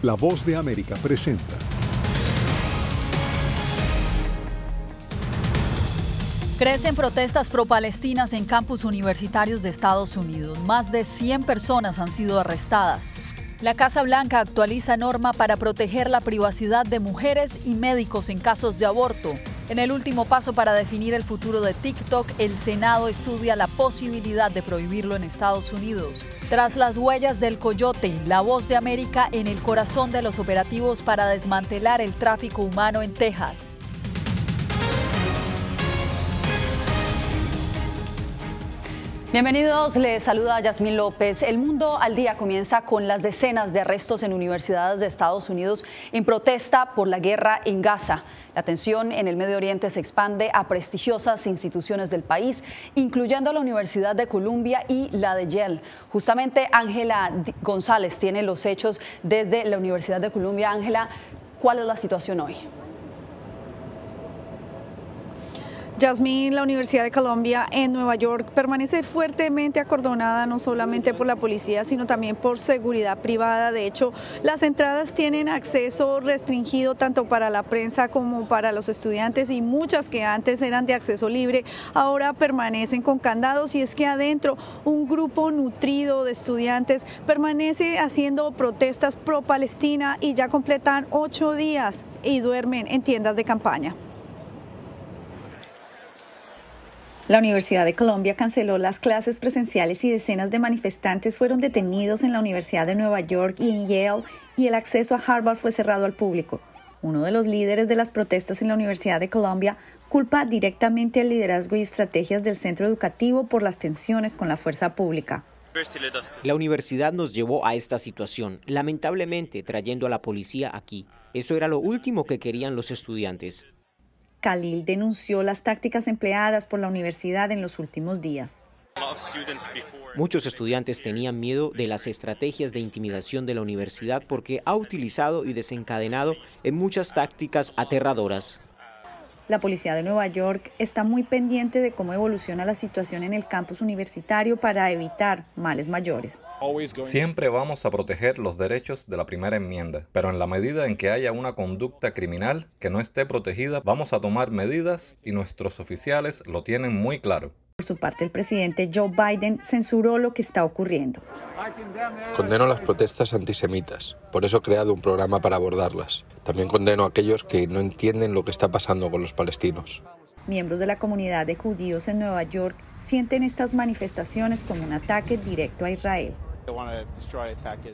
La Voz de América presenta. Crecen protestas pro-palestinas en campus universitarios de Estados Unidos. Más de 100 personas han sido arrestadas. La Casa Blanca actualiza norma para proteger la privacidad de mujeres y médicos en casos de aborto. En el último paso para definir el futuro de TikTok, el Senado estudia la posibilidad de prohibirlo en Estados Unidos. Tras las huellas del coyote, La Voz de América en el corazón de los operativos para desmantelar el tráfico humano en Texas. Bienvenidos, les saluda Yasmín López. El Mundo al Día comienza con las decenas de arrestos en universidades de Estados Unidos en protesta por la guerra en Gaza. La tensión en el Medio Oriente se expande a prestigiosas instituciones del país, incluyendo la Universidad de Columbia y la de Yale. Justamente Ángela González tiene los hechos desde la Universidad de Columbia. Ángela, ¿cuál es la situación hoy? Yasmín, la Universidad de Columbia en Nueva York permanece fuertemente acordonada no solamente por la policía, sino también por seguridad privada. De hecho, las entradas tienen acceso restringido tanto para la prensa como para los estudiantes, y muchas que antes eran de acceso libre ahora permanecen con candados. Y es que adentro un grupo nutrido de estudiantes permanece haciendo protestas pro-Palestina y ya completan 8 días y duermen en tiendas de campaña. La Universidad de Columbia canceló las clases presenciales y decenas de manifestantes fueron detenidos en la Universidad de Nueva York y en Yale, y el acceso a Harvard fue cerrado al público. Uno de los líderes de las protestas en la Universidad de Columbia culpa directamente al liderazgo y estrategias del centro educativo por las tensiones con la fuerza pública. La universidad nos llevó a esta situación, lamentablemente trayendo a la policía aquí. Eso era lo último que querían los estudiantes. Khalil denunció las tácticas empleadas por la universidad en los últimos días. Muchos estudiantes tenían miedo de las estrategias de intimidación de la universidad porque ha utilizado y desencadenado en muchas tácticas aterradoras. La policía de Nueva York está muy pendiente de cómo evoluciona la situación en el campus universitario para evitar males mayores. Siempre vamos a proteger los derechos de la primera enmienda, pero en la medida en que haya una conducta criminal que no esté protegida, vamos a tomar medidas, y nuestros oficiales lo tienen muy claro. Por su parte, el presidente Joe Biden censuró lo que está ocurriendo. Condeno las protestas antisemitas, por eso he creado un programa para abordarlas. También condeno a aquellos que no entienden lo que está pasando con los palestinos. Miembros de la comunidad de judíos en Nueva York sienten estas manifestaciones como un ataque directo a Israel.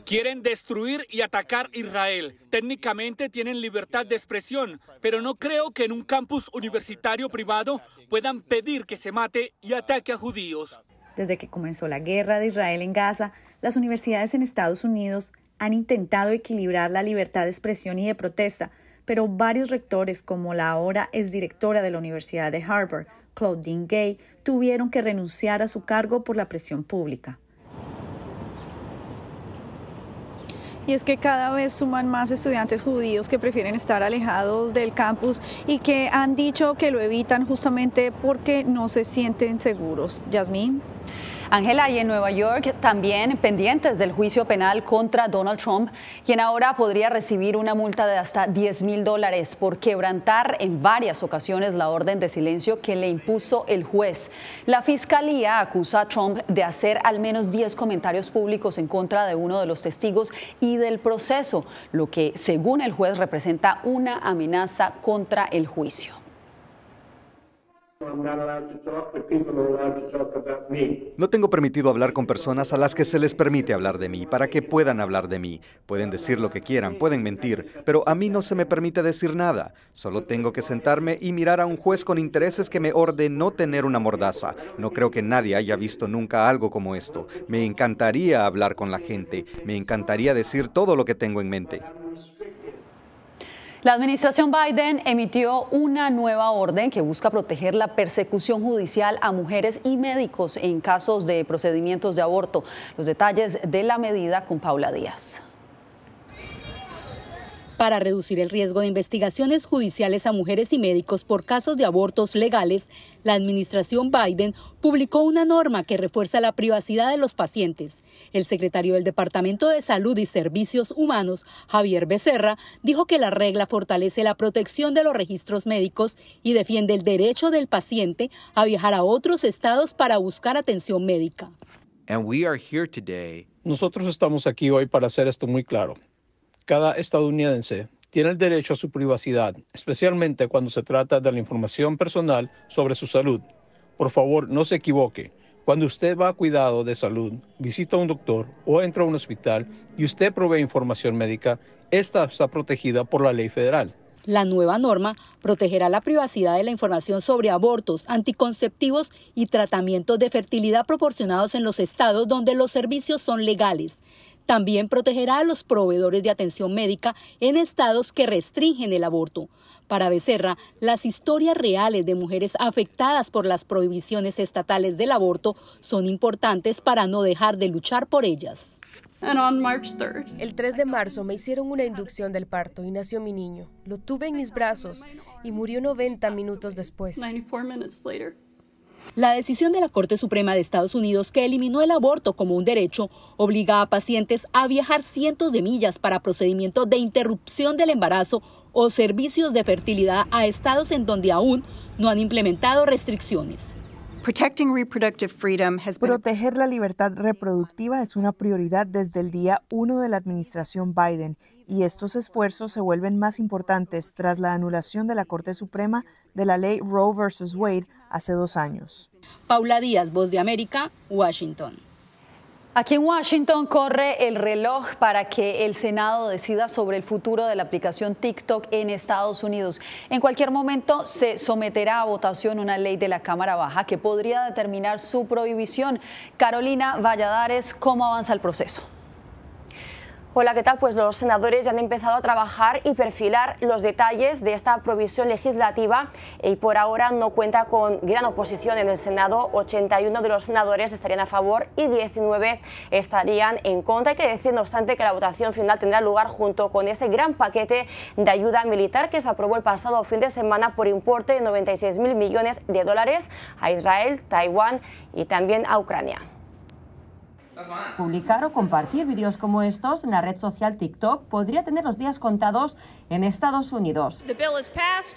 Quieren destruir y atacar Israel. Técnicamente tienen libertad de expresión, pero no creo que en un campus universitario privado puedan pedir que se mate y ataque a judíos. Desde que comenzó la guerra de Israel en Gaza, las universidades en Estados Unidos han intentado equilibrar la libertad de expresión y de protesta, pero varios rectores, como la ahora exdirectora de la Universidad de Harvard, Claudine Gay, tuvieron que renunciar a su cargo por la presión pública. Y es que cada vez suman más estudiantes judíos que prefieren estar alejados del campus y que han dicho que lo evitan justamente porque no se sienten seguros. Yasmín. Ángela, y en Nueva York también pendientes del juicio penal contra Donald Trump, quien ahora podría recibir una multa de hasta $10,000 por quebrantar en varias ocasiones la orden de silencio que le impuso el juez. La fiscalía acusa a Trump de hacer al menos 10 comentarios públicos en contra de uno de los testigos y del proceso, lo que, según el juez, representa una amenaza contra el juicio. No tengo permitido hablar con personas a las que se les permite hablar de mí, para que puedan hablar de mí. Pueden decir lo que quieran, pueden mentir, pero a mí no se me permite decir nada. Solo tengo que sentarme y mirar a un juez con intereses que me ordenó tener una mordaza. No creo que nadie haya visto nunca algo como esto. Me encantaría hablar con la gente, me encantaría decir todo lo que tengo en mente. La administración Biden emitió una nueva orden que busca proteger la persecución judicial a mujeres y médicos en casos de procedimientos de aborto. Los detalles de la medida con Paula Díaz. Para reducir el riesgo de investigaciones judiciales a mujeres y médicos por casos de abortos legales, la administración Biden publicó una norma que refuerza la privacidad de los pacientes. El secretario del Departamento de Salud y Servicios Humanos, Javier Becerra, dijo que la regla fortalece la protección de los registros médicos y defiende el derecho del paciente a viajar a otros estados para buscar atención médica. Nosotros estamos aquí hoy para hacer esto muy claro. Cada estadounidense tiene el derecho a su privacidad, especialmente cuando se trata de la información personal sobre su salud. Por favor, no se equivoque. Cuando usted va a cuidado de salud, visita a un doctor o entra a un hospital y usted provee información médica, esta está protegida por la ley federal. La nueva norma protegerá la privacidad de la información sobre abortos, anticonceptivos y tratamientos de fertilidad proporcionados en los estados donde los servicios son legales. También protegerá a los proveedores de atención médica en estados que restringen el aborto. Para Becerra, las historias reales de mujeres afectadas por las prohibiciones estatales del aborto son importantes para no dejar de luchar por ellas. El 3 de marzo me hicieron una inducción del parto y nació mi niño. Lo tuve en mis brazos y murió 90 minutos después. La decisión de la Corte Suprema de Estados Unidos, que eliminó el aborto como un derecho, obliga a pacientes a viajar cientos de millas para procedimientos de interrupción del embarazo o servicios de fertilidad a estados en donde aún no han implementado restricciones. Proteger la libertad reproductiva es una prioridad desde el día 1 de la administración Biden, y estos esfuerzos se vuelven más importantes tras la anulación de la Corte Suprema de la ley Roe vs. Wade hace 2 años. Paula Díaz, Voz de América, Washington. Aquí en Washington corre el reloj para que el Senado decida sobre el futuro de la aplicación TikTok en Estados Unidos. En cualquier momento se someterá a votación una ley de la Cámara Baja que podría determinar su prohibición. Carolina Valladares, ¿cómo avanza el proceso? Hola, ¿qué tal? Pues los senadores ya han empezado a trabajar y perfilar los detalles de esta provisión legislativa y por ahora no cuenta con gran oposición en el Senado. 81 de los senadores estarían a favor y 19 estarían en contra. Hay que decir, no obstante, que la votación final tendrá lugar junto con ese gran paquete de ayuda militar que se aprobó el pasado fin de semana por importe de 96.000 millones de dólares a Israel, Taiwán y también a Ucrania. Publicar o compartir vídeos como estos en la red social TikTok podría tener los días contados en Estados Unidos.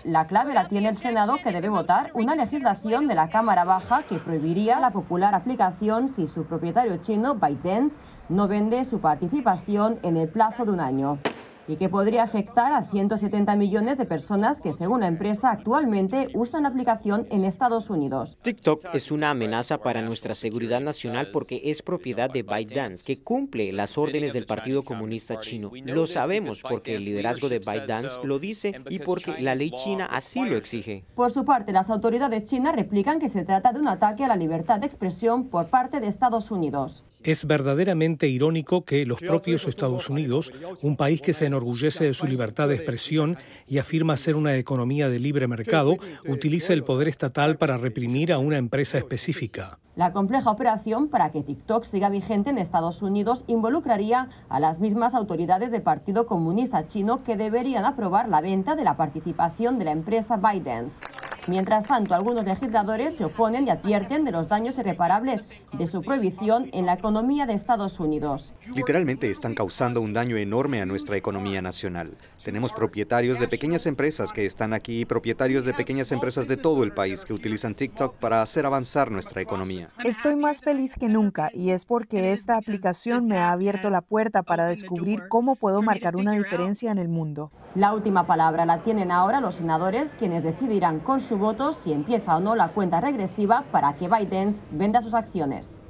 La clave la tiene el Senado, que debe votar una legislación de la Cámara Baja que prohibiría la popular aplicación si su propietario chino, ByteDance, no vende su participación en el plazo de un año, y que podría afectar a 170 millones de personas que, según la empresa, actualmente usan la aplicación en Estados Unidos. TikTok es una amenaza para nuestra seguridad nacional porque es propiedad de ByteDance, que cumple las órdenes del Partido Comunista Chino. Lo sabemos porque el liderazgo de ByteDance lo dice y porque la ley china así lo exige. Por su parte, las autoridades chinas replican que se trata de un ataque a la libertad de expresión por parte de Estados Unidos. Es verdaderamente irónico que los propios Estados Unidos, un país que se enorgullece de su libertad de expresión y afirma ser una economía de libre mercado, utilice el poder estatal para reprimir a una empresa específica. La compleja operación para que TikTok siga vigente en Estados Unidos involucraría a las mismas autoridades del Partido Comunista Chino, que deberían aprobar la venta de la participación de la empresa ByteDance. Mientras tanto, algunos legisladores se oponen y advierten de los daños irreparables de su prohibición en la economía de Estados Unidos. Literalmente están causando un daño enorme a nuestra economía nacional. Tenemos propietarios de pequeñas empresas que están aquí y propietarios de pequeñas empresas de todo el país que utilizan TikTok para hacer avanzar nuestra economía. Estoy más feliz que nunca, y es porque esta aplicación me ha abierto la puerta para descubrir cómo puedo marcar una diferencia en el mundo. La última palabra la tienen ahora los senadores, quienes decidirán con su voto si empieza o no la cuenta regresiva para que ByteDance venda sus acciones.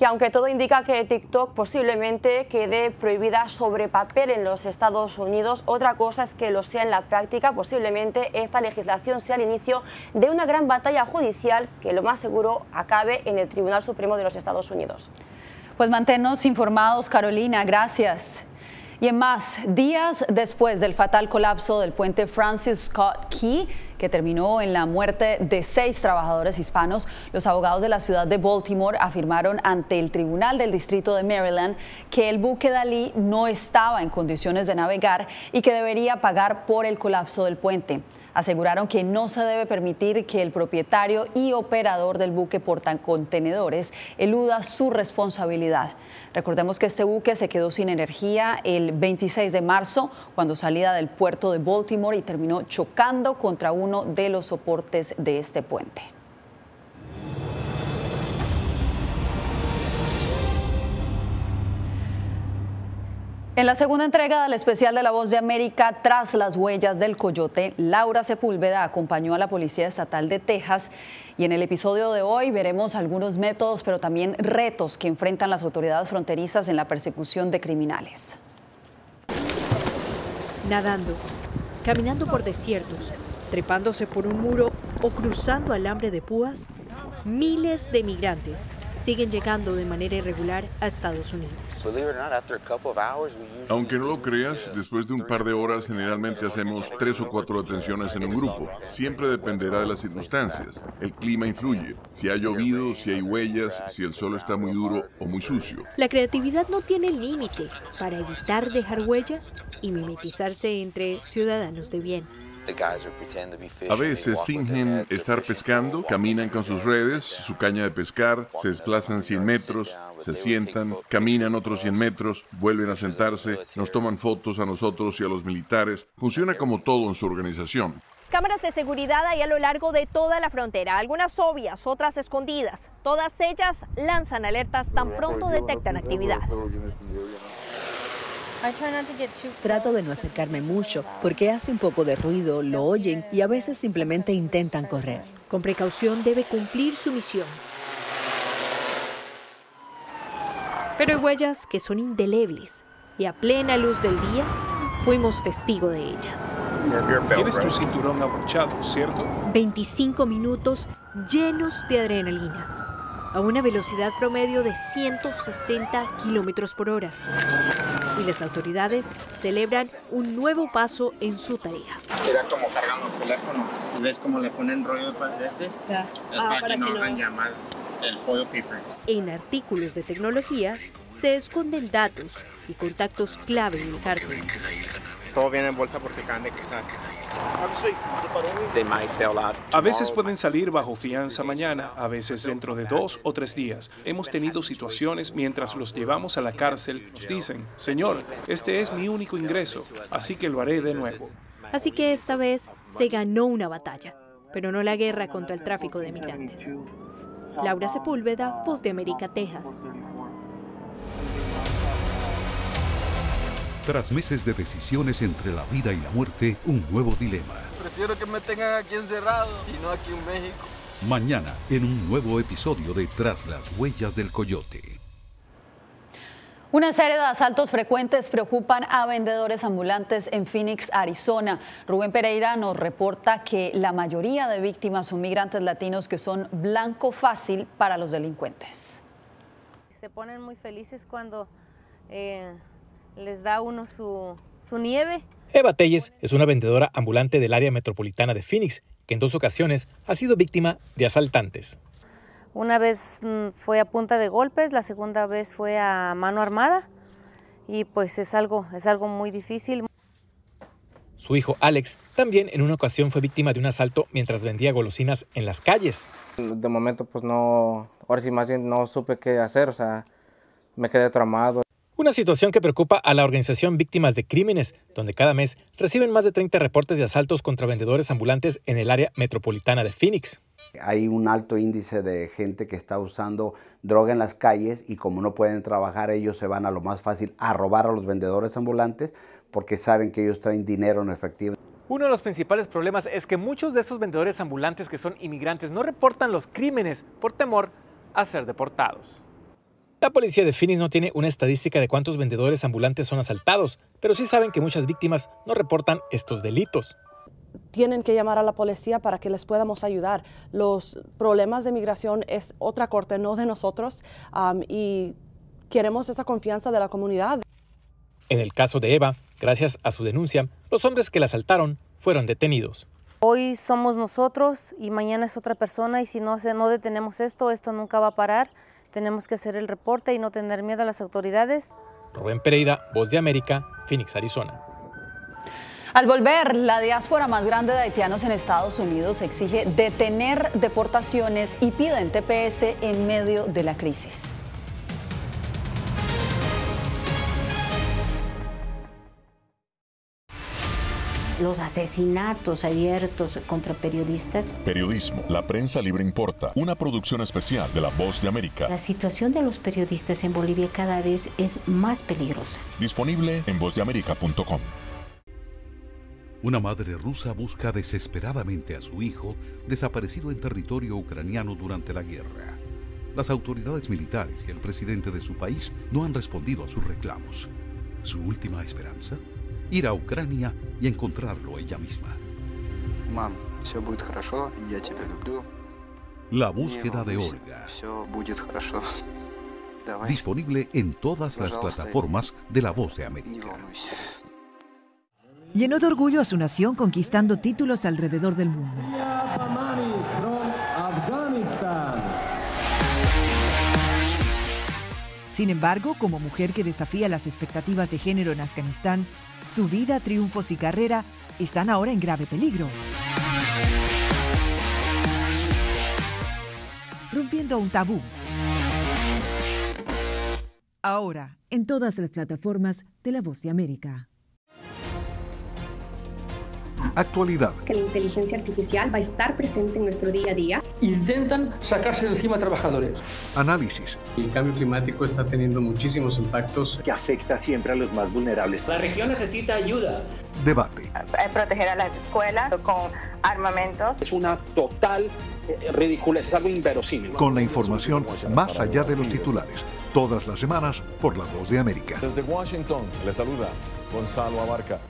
Y aunque todo indica que TikTok posiblemente quede prohibida sobre papel en los Estados Unidos, otra cosa es que lo sea en la práctica. Posiblemente esta legislación sea el inicio de una gran batalla judicial que lo más seguro acabe en el Tribunal Supremo de los Estados Unidos. Pues manténnos informados, Carolina, gracias. Y en más, días después del fatal colapso del puente Francis Scott Key, que terminó en la muerte de 6 trabajadores hispanos, los abogados de la ciudad de Baltimore afirmaron ante el Tribunal del Distrito de Maryland que el buque Dalí no estaba en condiciones de navegar y que debería pagar por el colapso del puente. Aseguraron que no se debe permitir que el propietario y operador del buque portacontenedores eluda su responsabilidad. Recordemos que este buque se quedó sin energía el 26 de marzo cuando salía del puerto de Baltimore y terminó chocando contra uno de los soportes de este puente. En la segunda entrega del especial de La Voz de América, Tras las huellas del coyote, Laura Sepúlveda acompañó a la Policía Estatal de Texas y en el episodio de hoy veremos algunos métodos, pero también retos que enfrentan las autoridades fronterizas en la persecución de criminales. Nadando, caminando por desiertos, trepándose por un muro o cruzando alambre de púas, miles de migrantes siguen llegando de manera irregular a Estados Unidos. Aunque no lo creas, después de un par de horas generalmente hacemos 3 o 4 detenciones en un grupo. Siempre dependerá de las circunstancias. El clima influye. Si ha llovido, si hay huellas, si el suelo está muy duro o muy sucio. La creatividad no tiene límite para evitar dejar huella y mimetizarse entre ciudadanos de bien. A veces fingen estar pescando, caminan con sus redes, su caña de pescar, se desplazan 100 metros, se sientan, caminan otros 100 metros, vuelven a sentarse, nos toman fotos a nosotros y a los militares. Funciona como todo en su organización. Cámaras de seguridad hay a lo largo de toda la frontera, algunas obvias, otras escondidas. Todas ellas lanzan alertas tan pronto detectan actividad. Trato de no acercarme mucho porque hace un poco de ruido, lo oyen y a veces simplemente intentan correr. Con precaución debe cumplir su misión. Pero hay huellas que son indelebles y a plena luz del día fuimos testigo de ellas. Tienes tu cinturón abrochado, ¿cierto? 25 minutos llenos de adrenalina, a una velocidad promedio de 160 kilómetros por hora. Y las autoridades celebran un nuevo paso en su tarea. Mira cómo cargan los teléfonos. ¿Ves cómo le ponen rollo de ese? Es para que no hagan llamadas. El foil paper. En artículos de tecnología se esconden datos y contactos clave del cártel. Todo viene en bolsa porque acaban de cruzar. A veces pueden salir bajo fianza mañana, a veces dentro de 2 o 3 días. Hemos tenido situaciones mientras los llevamos a la cárcel, nos dicen, Señor, este es mi único ingreso, así que lo haré de nuevo. Así que esta vez se ganó una batalla, pero no la guerra contra el tráfico de migrantes. Laura Sepúlveda, Voz de América, Texas. Tras meses de decisiones entre la vida y la muerte, un nuevo dilema. Prefiero que me tengan aquí encerrado y no aquí en México. Mañana, en un nuevo episodio de Tras las huellas del coyote. Una serie de asaltos frecuentes preocupan a vendedores ambulantes en Phoenix, Arizona. Rubén Pereira nos reporta que la mayoría de víctimas son migrantes latinos que son blanco fácil para los delincuentes. Se ponen muy felices cuando les da uno su nieve. Eva Telles es una vendedora ambulante del área metropolitana de Phoenix, que en 2 ocasiones ha sido víctima de asaltantes. Una vez fue a punta de golpes, la segunda vez fue a mano armada y pues es algo muy difícil. Su hijo Alex también en una ocasión fue víctima de un asalto mientras vendía golosinas en las calles. De momento pues no, ahora sí más bien no supe qué hacer, o sea, me quedé traumado. Una situación que preocupa a la organización Víctimas de Crímenes, donde cada mes reciben más de 30 reportes de asaltos contra vendedores ambulantes en el área metropolitana de Phoenix. Hay un alto índice de gente que está usando droga en las calles y como no pueden trabajar, ellos se van a lo más fácil a robar a los vendedores ambulantes porque saben que ellos traen dinero en efectivo. Uno de los principales problemas es que muchos de estos vendedores ambulantes que son inmigrantes no reportan los crímenes por temor a ser deportados. La policía de Phoenix no tiene una estadística de cuántos vendedores ambulantes son asaltados, pero sí saben que muchas víctimas no reportan estos delitos. Tienen que llamar a la policía para que les podamos ayudar. Los problemas de migración es otra corte, no de nosotros, y queremos esa confianza de la comunidad. En el caso de Eva, gracias a su denuncia, los hombres que la asaltaron fueron detenidos. Hoy somos nosotros y mañana es otra persona, y si no detenemos esto nunca va a parar. Tenemos que hacer el reporte y no tener miedo a las autoridades. Rubén Pereira, Voz de América, Phoenix, Arizona. Al volver, la diáspora más grande de haitianos en Estados Unidos exige detener deportaciones y piden TPS en medio de la crisis. Los asesinatos abiertos contra periodistas. Periodismo, la prensa libre importa, una producción especial de La Voz de América. La situación de los periodistas en Bolivia cada vez es más peligrosa. Disponible en vozdeamerica.com. Una madre rusa busca desesperadamente a su hijo desaparecido en territorio ucraniano durante la guerra. Las autoridades militares y el presidente de su país no han respondido a sus reclamos. ¿Su última esperanza? Ir a Ucrania y encontrarlo ella misma. Mam, все будет хорошо, я тебя люблю. La búsqueda de Olga. Все будет хорошо. Давай. Disponible en todas las plataformas de La Voz de América. Llenó de orgullo a su nación conquistando títulos alrededor del mundo. Sin embargo, como mujer que desafía las expectativas de género en Afganistán, su vida, triunfos y carrera están ahora en grave peligro. Rompiendo un tabú. Ahora, en todas las plataformas de La Voz de América. Actualidad. Que la inteligencia artificial va a estar presente en nuestro día a día. Intentan sacarse de encima a trabajadores. Análisis. El cambio climático está teniendo muchísimos impactos que afecta siempre a los más vulnerables. La región necesita ayuda. Debate. Proteger a las escuelas con armamentos. Es una total ridiculez, es algo inverosímil. Con la información más allá de los titulares. Todas las semanas por La Voz de América. Desde Washington, le saluda Gonzalo Abarca.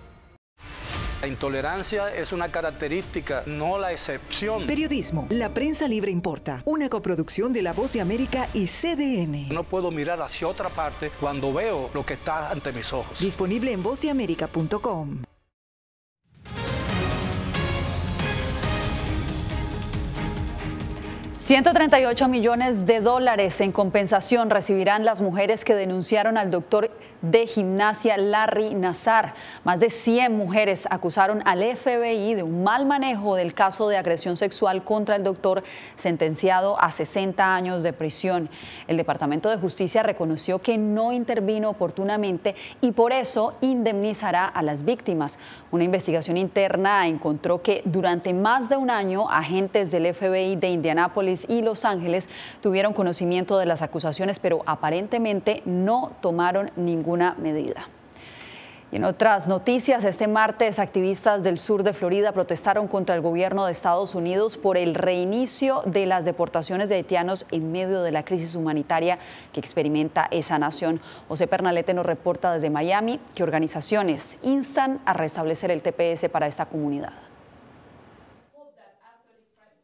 La intolerancia es una característica, no la excepción. Periodismo, la prensa libre importa. Una coproducción de La Voz de América y CDN. No puedo mirar hacia otra parte cuando veo lo que está ante mis ojos. Disponible en vozdeamerica.com. $138 millones en compensación recibirán las mujeres que denunciaron al doctor de gimnasia Larry Nassar. Más de 100 mujeres acusaron al FBI de un mal manejo del caso de agresión sexual contra el doctor, sentenciado a 60 años de prisión. El Departamento de Justicia reconoció que no intervino oportunamente y por eso indemnizará a las víctimas. Una investigación interna encontró que durante más de un año agentes del FBI de Indianápolis y Los Ángeles tuvieron conocimiento de las acusaciones, pero aparentemente no tomaron ninguna medida. Y en otras noticias, este martes activistas del sur de Florida protestaron contra el gobierno de Estados Unidos por el reinicio de las deportaciones de haitianos en medio de la crisis humanitaria que experimenta esa nación. José Pernalete nos reporta desde Miami que organizaciones instan a restablecer el TPS para esta comunidad.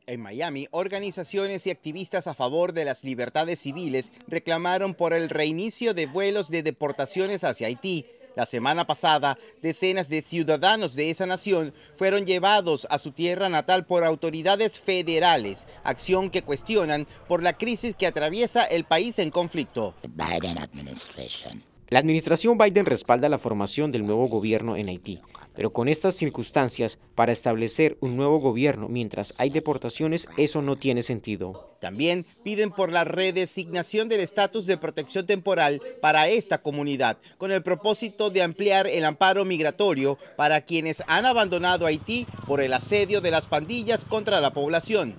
En Miami, organizaciones y activistas a favor de las libertades civiles reclamaron por el reinicio de vuelos de deportaciones hacia Haití. La semana pasada, decenas de ciudadanos de esa nación fueron llevados a su tierra natal por autoridades federales, acción que cuestionan por la crisis que atraviesa el país en conflicto. La administración Biden respalda la formación del nuevo gobierno en Haití, pero con estas circunstancias, para establecer un nuevo gobierno mientras hay deportaciones, eso no tiene sentido. También piden por la redesignación del estatus de protección temporal para esta comunidad, con el propósito de ampliar el amparo migratorio para quienes han abandonado Haití por el asedio de las pandillas contra la población.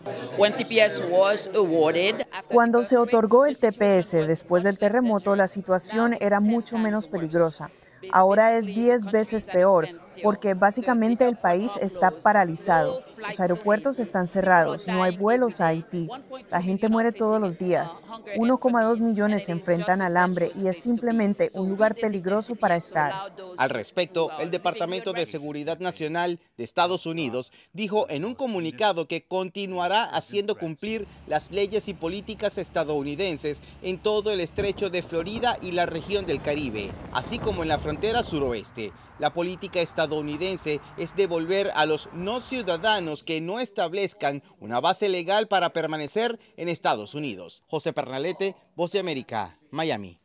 Cuando se otorgó el TPS después del terremoto, la situación era mucho menos peligrosa. Ahora es 10 veces peor, porque básicamente el país está paralizado. Los aeropuertos están cerrados, no hay vuelos a Haití. La gente muere todos los días. 1,2 millones se enfrentan al hambre y es simplemente un lugar peligroso para estar. Al respecto, el Departamento de Seguridad Nacional de Estados Unidos dijo en un comunicado que continuará haciendo cumplir las leyes y políticas estadounidenses en todo el estrecho de Florida y la región del Caribe, así como en la frontera suroeste. La política estadounidense es devolver a los no ciudadanos que no establezcan una base legal para permanecer en Estados Unidos. José Pernalete, Voz de América, Miami.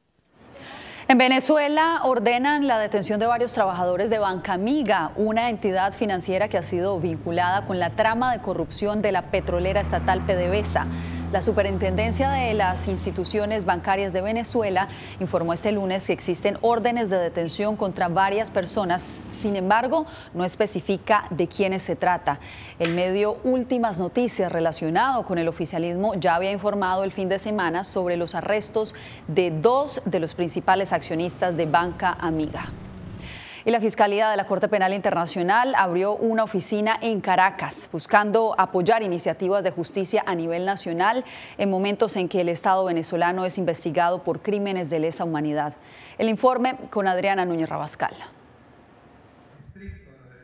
En Venezuela ordenan la detención de varios trabajadores de Banca Amiga, una entidad financiera que ha sido vinculada con la trama de corrupción de la petrolera estatal PDVSA. La Superintendencia de las Instituciones Bancarias de Venezuela informó este lunes que existen órdenes de detención contra varias personas. Sin embargo, no especifica de quiénes se trata. El medio Últimas Noticias, relacionado con el oficialismo, ya había informado el fin de semana sobre los arrestos de 2 de los principales accionistas de Banca Amiga. Y la Fiscalía de la Corte Penal Internacional abrió una oficina en Caracas, buscando apoyar iniciativas de justicia a nivel nacional en momentos en que el Estado venezolano es investigado por crímenes de lesa humanidad. El informe con Adriana Núñez Rabascal.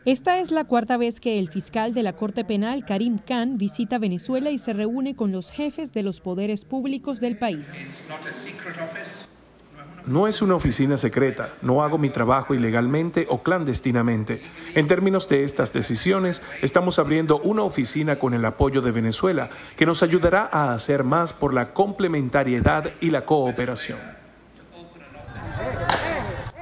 Esta es la cuarta vez que el fiscal de la Corte Penal, Karim Khan, visita Venezuela y se reúne con los jefes de los poderes públicos del país. No es una oficina secreta, no hago mi trabajo ilegalmente o clandestinamente. En términos de estas decisiones, estamos abriendo una oficina con el apoyo de Venezuela que nos ayudará a hacer más por la complementariedad y la cooperación.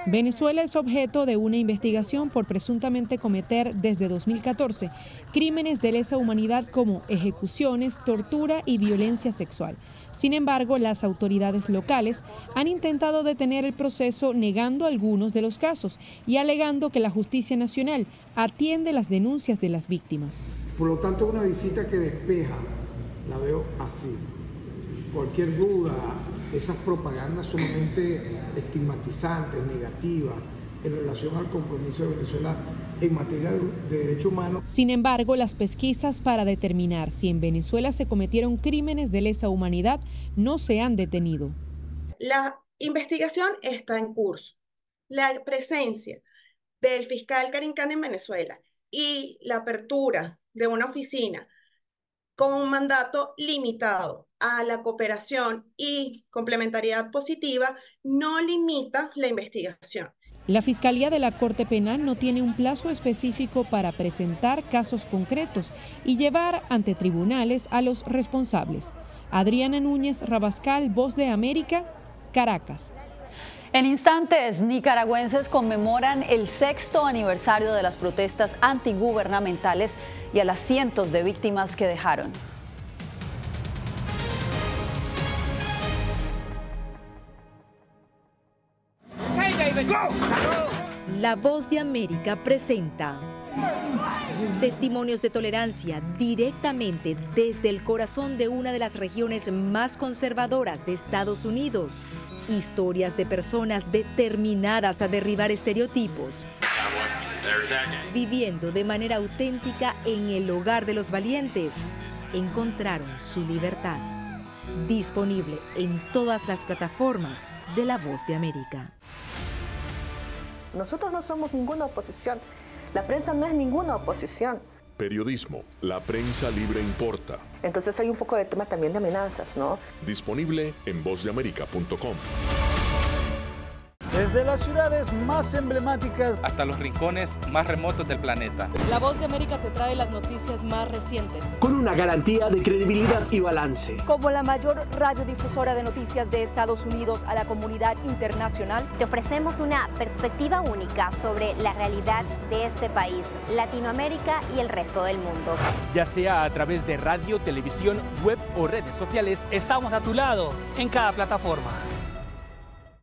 Venezuela es objeto de una investigación por presuntamente cometer desde 2014 crímenes de lesa humanidad como ejecuciones, tortura y violencia sexual. Sin embargo, las autoridades locales han intentado detener el proceso negando algunos de los casos y alegando que la Justicia Nacional atiende las denuncias de las víctimas. Por lo tanto, una visita que despeja, la veo así. Cualquier duda, esas propagandas sumamente estigmatizantes, negativas, en relación al compromiso de Venezuela en materia de derechos humanos. Sin embargo, las pesquisas para determinar si en Venezuela se cometieron crímenes de lesa humanidad no se han detenido. La investigación está en curso. La presencia del fiscal Karim Khan en Venezuela y la apertura de una oficina con un mandato limitado a la cooperación y complementariedad positiva no limita la investigación. La Fiscalía de la Corte Penal no tiene un plazo específico para presentar casos concretos y llevar ante tribunales a los responsables. Adriana Núñez Rabascal, Voz de América, Caracas. En instantes, nicaragüenses conmemoran el 6º aniversario de las protestas antigubernamentales y a las cientos de víctimas que dejaron. La Voz de América presenta testimonios de tolerancia directamente desde el corazón de una de las regiones más conservadoras de Estados Unidos. Historias de personas determinadas a derribar estereotipos, viviendo de manera auténtica en el hogar de los valientes. Encontraron su libertad. Disponible en todas las plataformas de La Voz de América. Nosotros no somos ninguna oposición. La prensa no es ninguna oposición. Periodismo, la prensa libre importa. Entonces hay un poco de tema también de amenazas, ¿no? Disponible en vozdeamerica.com. Desde las ciudades más emblemáticas hasta los rincones más remotos del planeta. La Voz de América te trae las noticias más recientes. Con una garantía de credibilidad y balance. Como la mayor radiodifusora de noticias de Estados Unidos a la comunidad internacional, te ofrecemos una perspectiva única sobre la realidad de este país, Latinoamérica y el resto del mundo. Ya sea a través de radio, televisión, web o redes sociales, estamos a tu lado en cada plataforma.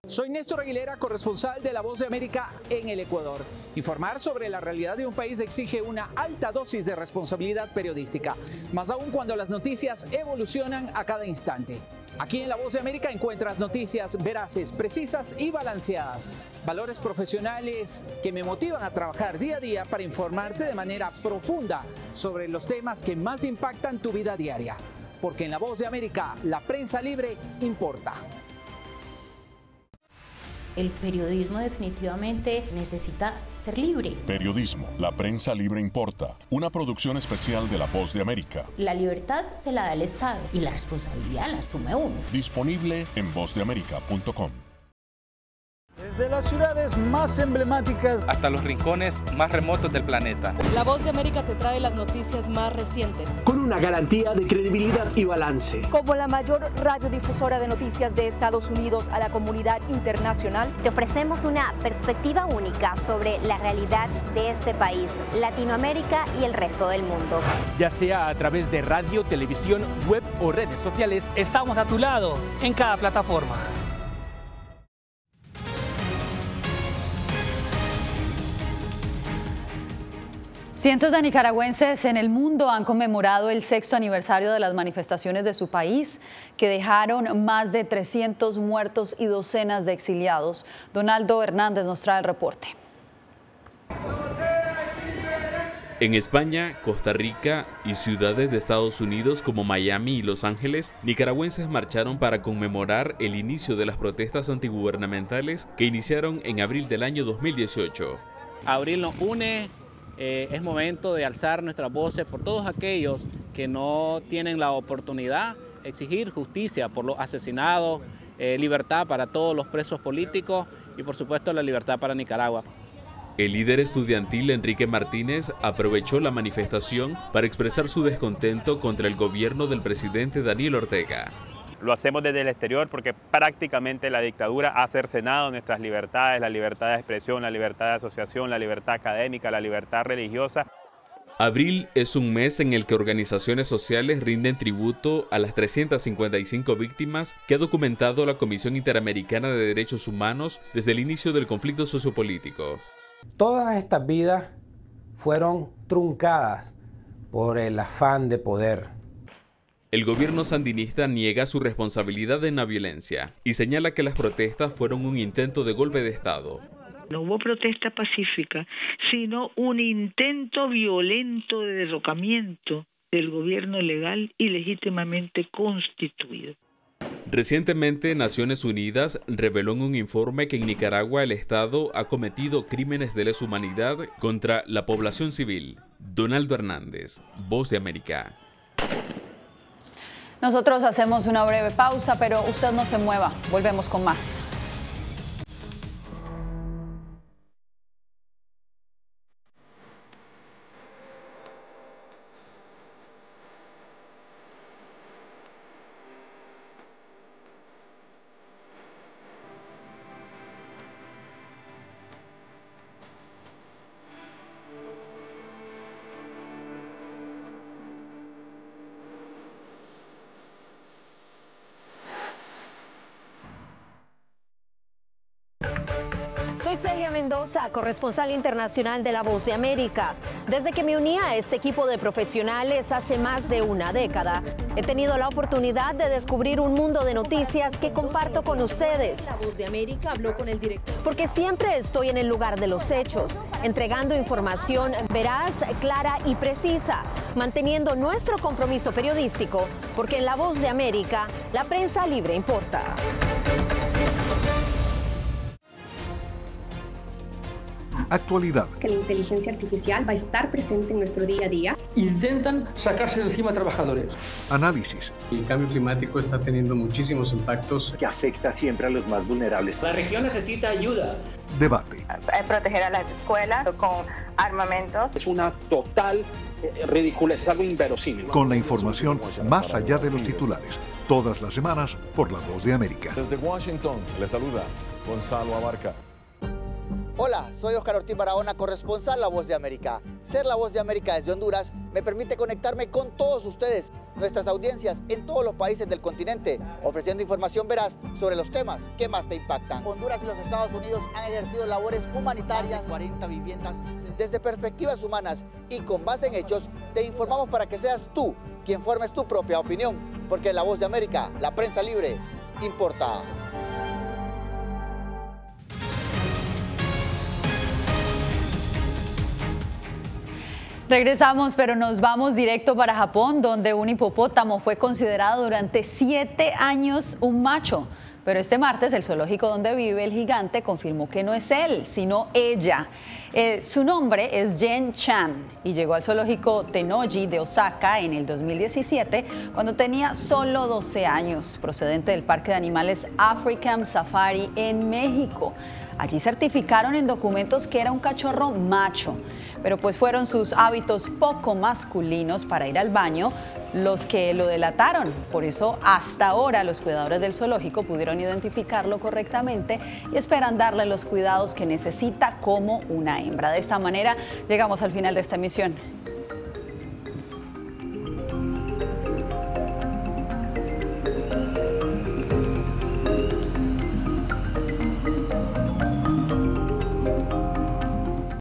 Soy Néstor Aguilera, corresponsal de La Voz de América en el Ecuador. Informar sobre la realidad de un país exige una alta dosis de responsabilidad periodística, más aún cuando las noticias evolucionan a cada instante. Aquí en La Voz de América encuentras noticias veraces, precisas y balanceadas. Valores profesionales que me motivan a trabajar día a día para informarte de manera profunda sobre los temas que más impactan tu vida diaria. Porque en La Voz de América, la prensa libre importa. El periodismo definitivamente necesita ser libre. Periodismo, la prensa libre importa. Una producción especial de La Voz de América. La libertad se la da el Estado y la responsabilidad la asume uno. Disponible en vozdeamerica.com. Desde las ciudades más emblemáticas hasta los rincones más remotos del planeta. La Voz de América te trae las noticias más recientes. Con una garantía de credibilidad y balance. Como la mayor radiodifusora de noticias de Estados Unidos a la comunidad internacional, te ofrecemos una perspectiva única sobre la realidad de este país, Latinoamérica y el resto del mundo. Ya sea a través de radio, televisión, web o redes sociales, estamos a tu lado en cada plataforma. Cientos de nicaragüenses en el mundo han conmemorado el 6º aniversario de las manifestaciones de su país, que dejaron más de 300 muertos y docenas de exiliados. Donaldo Hernández nos trae el reporte. En España, Costa Rica y ciudades de Estados Unidos como Miami y Los Ángeles, nicaragüenses marcharon para conmemorar el inicio de las protestas antigubernamentales que iniciaron en abril del año 2018. Abril nos une. Es momento de alzar nuestras voces por todos aquellos que no tienen la oportunidad, exigir justicia por los asesinados, libertad para todos los presos políticos y por supuesto la libertad para Nicaragua. El líder estudiantil Enrique Martínez aprovechó la manifestación para expresar su descontento contra el gobierno del presidente Daniel Ortega. Lo hacemos desde el exterior porque prácticamente la dictadura ha cercenado nuestras libertades, la libertad de expresión, la libertad de asociación, la libertad académica, la libertad religiosa. Abril es un mes en el que organizaciones sociales rinden tributo a las 355 víctimas que ha documentado la Comisión Interamericana de Derechos Humanos desde el inicio del conflicto sociopolítico. Todas estas vidas fueron truncadas por el afán de poder. El gobierno sandinista niega su responsabilidad en la violencia y señala que las protestas fueron un intento de golpe de Estado. No hubo protesta pacífica, sino un intento violento de derrocamiento del gobierno legal y legítimamente constituido. Recientemente, Naciones Unidas reveló en un informe que en Nicaragua el Estado ha cometido crímenes de lesa humanidad contra la población civil. Donaldo Hernández, Voz de América. Nosotros hacemos una breve pausa, pero usted no se mueva. Volvemos con más. Soy Celia Mendoza, corresponsal internacional de La Voz de América. Desde que me uní a este equipo de profesionales hace más de una década, he tenido la oportunidad de descubrir un mundo de noticias que comparto con ustedes. La Voz de América habló con el director. Porque siempre estoy en el lugar de los hechos, entregando información veraz, clara y precisa, manteniendo nuestro compromiso periodístico, porque en La Voz de América, la prensa libre importa. Actualidad. Que la inteligencia artificial va a estar presente en nuestro día a día. Intentan sacarse de encima a trabajadores. Análisis. El cambio climático está teniendo muchísimos impactos que afecta siempre a los más vulnerables. La región necesita ayuda. Debate. Proteger a las escuelas con armamentos. Es una total ridícula, es algo inverosímil. Con la información más allá de los titulares. Todas las semanas por La Voz de América. Desde Washington, le saluda Gonzalo Abarca. Hola, soy Oscar Ortiz Barahona, corresponsal La Voz de América. Ser La Voz de América desde Honduras me permite conectarme con todos ustedes, nuestras audiencias en todos los países del continente, ofreciendo información veraz sobre los temas que más te impactan. Honduras y los Estados Unidos han ejercido labores humanitarias, 40 viviendas. Desde perspectivas humanas y con base en hechos, te informamos para que seas tú quien formes tu propia opinión, porque La Voz de América, la prensa libre, importa. Regresamos, pero nos vamos directo para Japón, donde un hipopótamo fue considerado durante 7 años un macho. Pero este martes el zoológico donde vive el gigante confirmó que no es él, sino ella. Su nombre es Jen Chan y llegó al zoológico Tennoji de Osaka en el 2017 cuando tenía solo 12 años, procedente del Parque de Animales African Safari en México. Allí certificaron en documentos que era un cachorro macho, pero pues fueron sus hábitos poco masculinos para ir al baño los que lo delataron. Por eso hasta ahora los cuidadores del zoológico pudieron identificarlo correctamente y esperan darle los cuidados que necesita como una hembra. De esta manera llegamos al final de esta emisión.